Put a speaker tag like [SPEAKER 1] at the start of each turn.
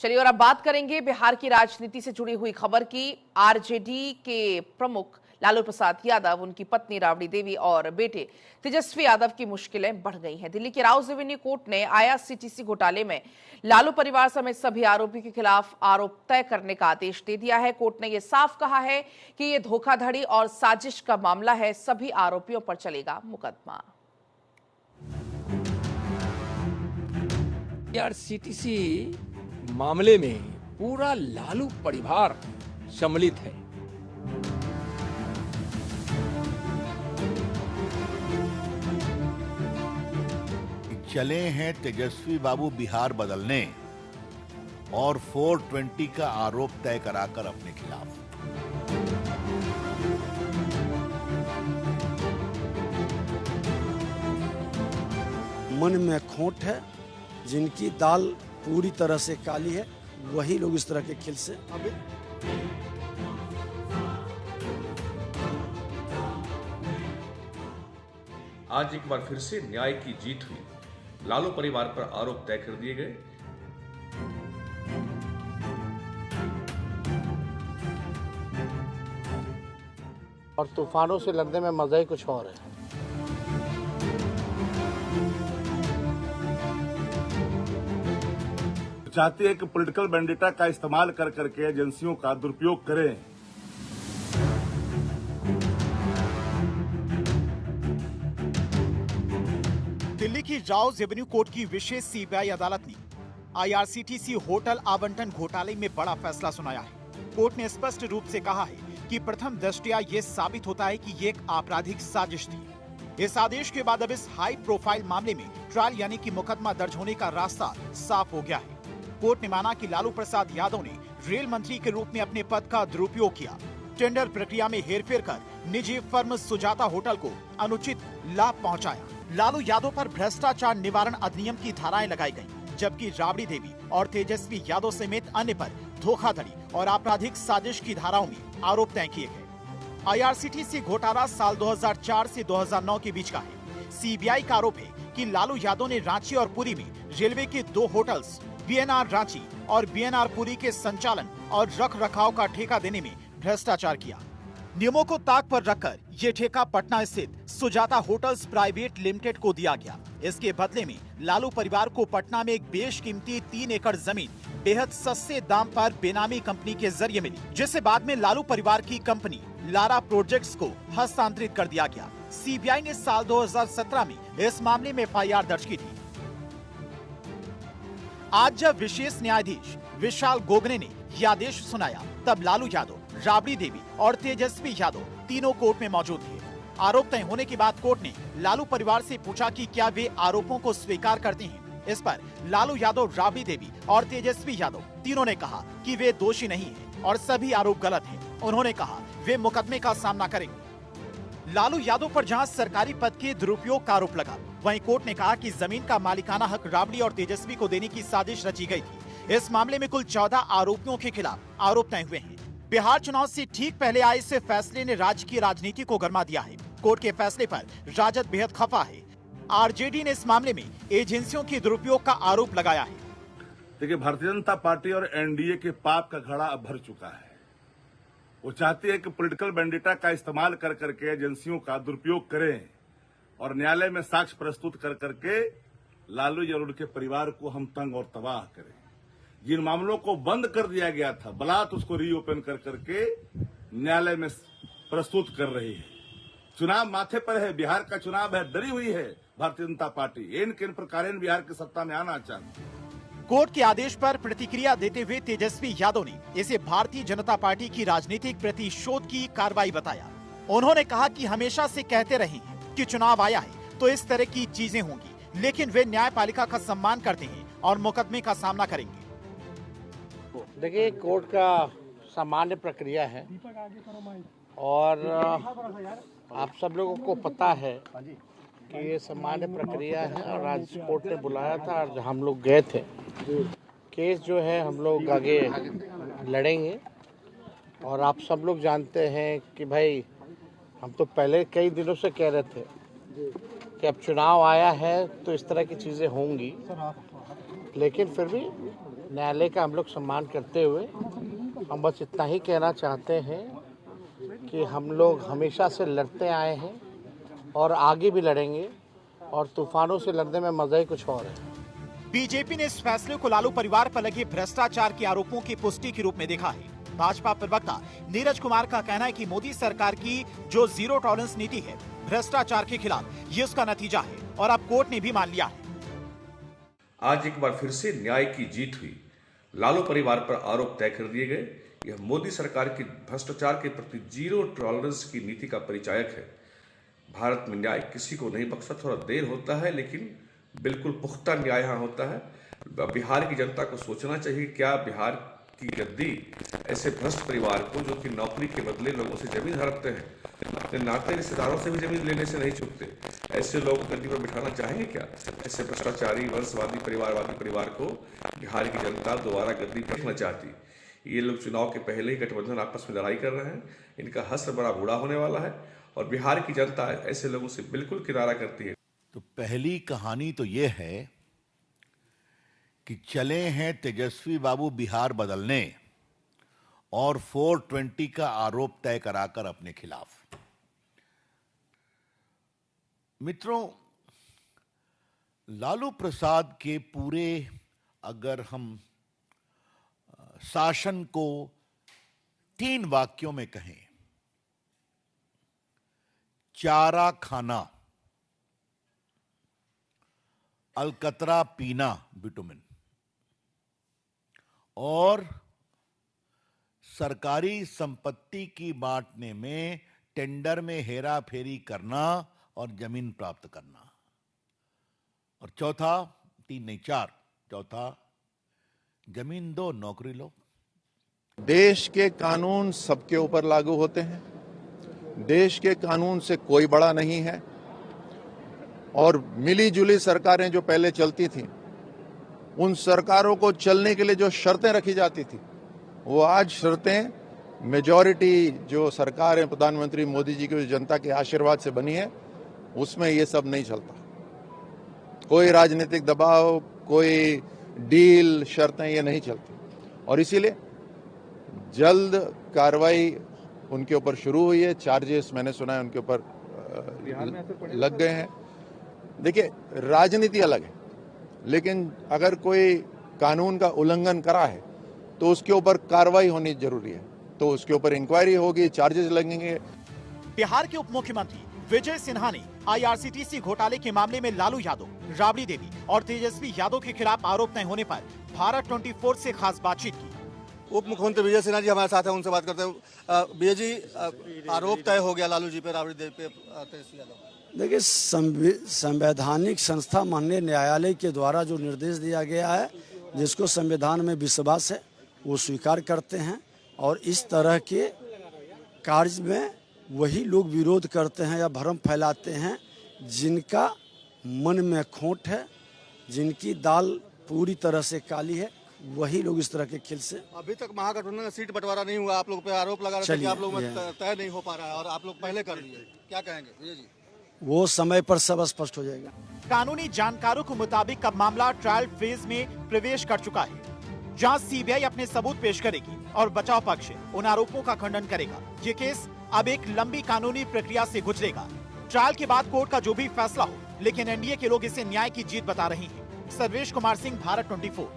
[SPEAKER 1] चलिए और अब बात करेंगे बिहार की राजनीति से जुड़ी हुई खबर की। आरजेडी के प्रमुख लालू प्रसाद यादव, उनकी पत्नी राबड़ी देवी और बेटे तेजस्वी यादव की मुश्किलें बढ़ गई हैं। दिल्ली के राउज एवेन्यू कोर्ट ने आईआरसीटीसी घोटाले में लालू परिवार समेत सभी आरोपियों के खिलाफ आरोप तय करने का आदेश दे दिया है। कोर्ट ने यह साफ कहा है कि यह धोखाधड़ी और साजिश का मामला है, सभी आरोपियों पर चलेगा मुकदमा।
[SPEAKER 2] आईआरसीटीसी मामले में पूरा लालू परिवार सम्मिलित है।
[SPEAKER 3] चले हैं तेजस्वी बाबू बिहार बदलने और 420 का आरोप तय कराकर अपने खिलाफ।
[SPEAKER 4] मन में खोट है, जिनकी दाल पूरी तरह से काली है, वही लोग इस तरह के खेल से
[SPEAKER 5] आज एक बार फिर से न्याय की जीत हुई। लालू परिवार पर आरोप तय कर दिए गए।
[SPEAKER 6] और तूफानों से लड़ने में मजा ही कुछ और है।
[SPEAKER 7] चाहते हैं कि पॉलिटिकल वेंडेटा का इस्तेमाल कर करके एजेंसियों का दुरुपयोग करें।
[SPEAKER 8] दिल्ली की राउज एवेन्यू कोर्ट की विशेष सीबीआई अदालत ने आईआरसीटीसी होटल आवंटन घोटाले में बड़ा फैसला सुनाया है। कोर्ट ने स्पष्ट रूप से कहा है कि प्रथम दृष्टया ये साबित होता है कि ये एक आपराधिक साजिश थी। इस आदेश के बाद अब इस हाई प्रोफाइल मामले में ट्रायल यानी कि मुकदमा दर्ज होने का रास्ता साफ हो गया है। कोर्ट ने माना कि लालू प्रसाद यादव ने रेल मंत्री के रूप में अपने पद का दुरुपयोग किया, टेंडर प्रक्रिया में हेरफेर कर निजी फर्म सुजाता होटल को अनुचित लाभ पहुंचाया। लालू यादव पर भ्रष्टाचार निवारण अधिनियम की धाराएं लगाई गईं, जबकि राबड़ी देवी और तेजस्वी यादव समेत अन्य पर धोखाधड़ी और आपराधिक साजिश की धाराओं में आरोप तय किए गए। आईआरसीटीसी घोटाला साल 2004 से 2009 के बीच का है। सीबीआई का आरोप है कि लालू यादव ने रांची और पुरी में रेलवे के 2 होटल्स बीएनआर रांची और बीएनआर पुरी के संचालन और रख रखाव का ठेका देने में भ्रष्टाचार किया। नियमों को ताक पर रखकर ये ठेका पटना स्थित सुजाता होटल्स प्राइवेट लिमिटेड को दिया गया। इसके बदले में लालू परिवार को पटना में एक बेशकीमती 3 एकड़ जमीन बेहद सस्ते दाम पर बेनामी कंपनी के जरिए मिली, जिसे बाद में लालू परिवार की कंपनी लारा प्रोजेक्ट्स को हस्तांतरित कर दिया गया। सीबीआई ने साल 2017 में इस मामले में एफआईआर दर्ज की थी। आज जब विशेष न्यायाधीश विशाल गोगने ने यह आदेश सुनाया, तब लालू यादव, राबड़ी देवी और तेजस्वी यादव तीनों कोर्ट में मौजूद थे। आरोप तय होने के बाद कोर्ट ने लालू परिवार से पूछा कि क्या वे आरोपों को स्वीकार करते हैं। इस पर लालू यादव, राबड़ी देवी और तेजस्वी यादव तीनों ने कहा कि वे दोषी नहीं हैं और सभी आरोप गलत हैं। उन्होंने कहा वे मुकदमे का सामना करेंगे। लालू यादव पर जहां सरकारी पद के दुरुपयोग का आरोप लगा, वहीं कोर्ट ने कहा कि जमीन का मालिकाना हक राबड़ी और तेजस्वी को देने की साजिश रची गई थी। इस मामले में कुल 14 आरोपियों के खिलाफ आरोप तय हुए हैं। बिहार चुनाव से ठीक पहले आए इस फैसले ने राज्य की राजनीति को गरमा दिया है। कोर्ट के फैसले पर राजद बेहद खफा है। आरजेडी ने इस मामले में एजेंसियों के दुरुपयोग का आरोप लगाया है।
[SPEAKER 7] देखिए, भारतीय जनता पार्टी और एनडीए के पाप का घड़ा अब भर चुका है। वो चाहती है कि पॉलिटिकल वेंडेटा का इस्तेमाल कर करके एजेंसियों का दुरुपयोग करें और न्यायालय में साक्ष्य प्रस्तुत कर करके लालू और उनके परिवार को हम तंग और तबाह करें। जिन मामलों को बंद कर दिया गया था, बलात् उसको रीओपन कर करके न्यायालय में प्रस्तुत कर रही है। चुनाव माथे पर है, बिहार का चुनाव है, डरी हुई है भारतीय जनता पार्टी। इन किन प्रकार बिहार की सत्ता में आना चाहती है।
[SPEAKER 8] कोर्ट के आदेश पर प्रतिक्रिया देते हुए तेजस्वी यादव ने इसे भारतीय जनता पार्टी की राजनीतिक प्रतिशोध की कार्रवाई बताया। उन्होंने कहा कि हमेशा से कहते रहे हैं कि चुनाव आया है तो इस तरह की चीजें होंगी, लेकिन वे न्यायपालिका का सम्मान करते हैं और मुकदमे का सामना करेंगे।
[SPEAKER 6] देखिए, कोर्ट का सामान्य प्रक्रिया है और आप सब लोगों को पता है कि ये सामान्य प्रक्रिया है और आज कोर्ट ने बुलाया था और हम लोग गए थे। केस जो है हम लोग आगे लड़ेंगे और आप सब लोग जानते हैं कि भाई हम तो पहले कई दिनों से कह रहे थे कि अब चुनाव आया है तो इस तरह की चीज़ें होंगी, लेकिन फिर भी न्यायालय का हम लोग सम्मान करते हुए हम बस इतना ही कहना चाहते हैं कि हम लोग हमेशा से लड़ते आए हैं और आगे भी लड़ेंगे, और तूफानों से लड़ने में मजा ही कुछ और है।
[SPEAKER 8] बीजेपी ने इस फैसले को लालू परिवार पर लगे भ्रष्टाचार के आरोपों की पुष्टि के रूप में देखा है। भाजपा प्रवक्ता नीरज कुमार का कहना है कि मोदी सरकार की जो जीरो टॉलरेंस नीति है भ्रष्टाचार के खिलाफ, ये उसका नतीजा है और अब कोर्ट ने भी मान लिया है।
[SPEAKER 5] आज एक बार फिर से न्याय की जीत हुई। लालू परिवार पर आरोप तय कर दिए गए। यह मोदी सरकार की भ्रष्टाचार के प्रति जीरो टॉलरेंस की नीति का परिचायक है। भारत में न्याय किसी को नहीं बख्शा, थोड़ा देर होता है लेकिन बिल्कुल पुख्ता न्याय यहाँ होता है। बिहार की जनता को सोचना चाहिए, क्या बिहार की गद्दी ऐसे भ्रष्ट परिवार को, जो कि नौकरी के बदले लोगों से जमीन हड़पते हैं, अपने नाते रिश्तेदारों से भी जमीन लेने से नहीं चूकते, ऐसे लोग गद्दी पर बिठाना चाहेंगे क्या? ऐसे भ्रष्टाचारी वंशवादी परिवारवादी परिवार को बिहार की जनता दोबारा गद्दी पर रखना चाहती। ये लोग चुनाव के पहले ही गठबंधन आपस में लड़ाई कर रहे हैं। इनका हश्र बड़ा बूढ़ा होने वाला है और बिहार की जनता ऐसे लोगों से बिल्कुल किनारा करती है।
[SPEAKER 3] तो पहली कहानी तो यह है कि चले हैं तेजस्वी बाबू बिहार बदलने और 420 का आरोप तय कराकर अपने खिलाफ। मित्रों, लालू प्रसाद के पूरे अगर हम शासन को 3 वाक्यों में कहें, चारा खाना, अलकतरा पीना बिटुमिन, और सरकारी संपत्ति की बांटने में टेंडर में हेरा फेरी करना और जमीन प्राप्त करना, और चौथा, 3 नहीं 4, चौथा, जमीन दो नौकरी लो।
[SPEAKER 9] देश के कानून सबके ऊपर लागू होते हैं। देश के कानून से कोई बड़ा नहीं है, और मिली जुली सरकारें जो पहले चलती थीं, उन सरकारों को चलने के लिए जो शर्तें रखी जाती थी, वो आज शर्तें मेजॉरिटी जो सरकार है प्रधानमंत्री मोदी जी की जनता के आशीर्वाद से बनी है, उसमें ये सब नहीं चलता। कोई राजनीतिक दबाव, कोई डील, शर्तें ये नहीं चलती, और इसीलिए जल्द कार्रवाई उनके ऊपर शुरू हुई है। चार्जेस मैंने सुना है उनके ऊपर लग गए हैं। देखिए, राजनीति अलग है, लेकिन अगर कोई कानून का उल्लंघन करा है तो उसके ऊपर कार्रवाई होनी जरूरी है, तो उसके ऊपर इंक्वायरी होगी, चार्जेस लगेंगे।
[SPEAKER 8] बिहार के उप मुख्यमंत्री विजय सिन्हा ने IRCTC घोटाले के मामले में लालू यादव, राबड़ी देवी और तेजस्वी यादव के खिलाफ आरोप तय होने पर भारत 24 से खास बातचीत की।
[SPEAKER 10] उप मुख्यमंत्री विजय सिन्हा जी हमारे साथ हैं, उनसे बात करते हैं। विजय जी, आरोप तय हो गया लालू जी पे, राबड़ी देवी पे, तेजस्वी यादव।
[SPEAKER 4] देखिए, संवैधानिक संस्था माननीय न्यायालय के द्वारा जो निर्देश दिया गया है, जिसको संविधान में विश्वास है, वो स्वीकार करते हैं, और इस तरह के कार्य में वही लोग विरोध करते हैं या भ्रम फैलाते हैं जिनका मन में खोट है, जिनकी दाल पूरी तरह से काली है, वही लोग इस तरह के खेल से।
[SPEAKER 10] अभी तक महागठबंधन का सीट बंटवारा नहीं हुआ, आप लोग पे आरोप लगा रहे थे कि आप लोग में तय नहीं हो पा रहा है, और आप लोग पहले कर लिए, क्या कहेंगे विजय जी?
[SPEAKER 4] वो समय पर सब स्पष्ट हो जाएगा।
[SPEAKER 8] कानूनी जानकारों के मुताबिक अब मामला ट्रायल फेज में प्रवेश कर चुका है, जहां CBI अपने सबूत पेश करेगी और बचाव पक्ष उन आरोपों का खंडन करेगा। ये केस अब एक लंबी कानूनी प्रक्रिया से गुजरेगा। ट्रायल के बाद कोर्ट का जो भी फैसला हो, लेकिन NDA के लोग इसे न्याय की जीत बता रहे हैं। सर्वेश कुमार सिंह, भारत 24।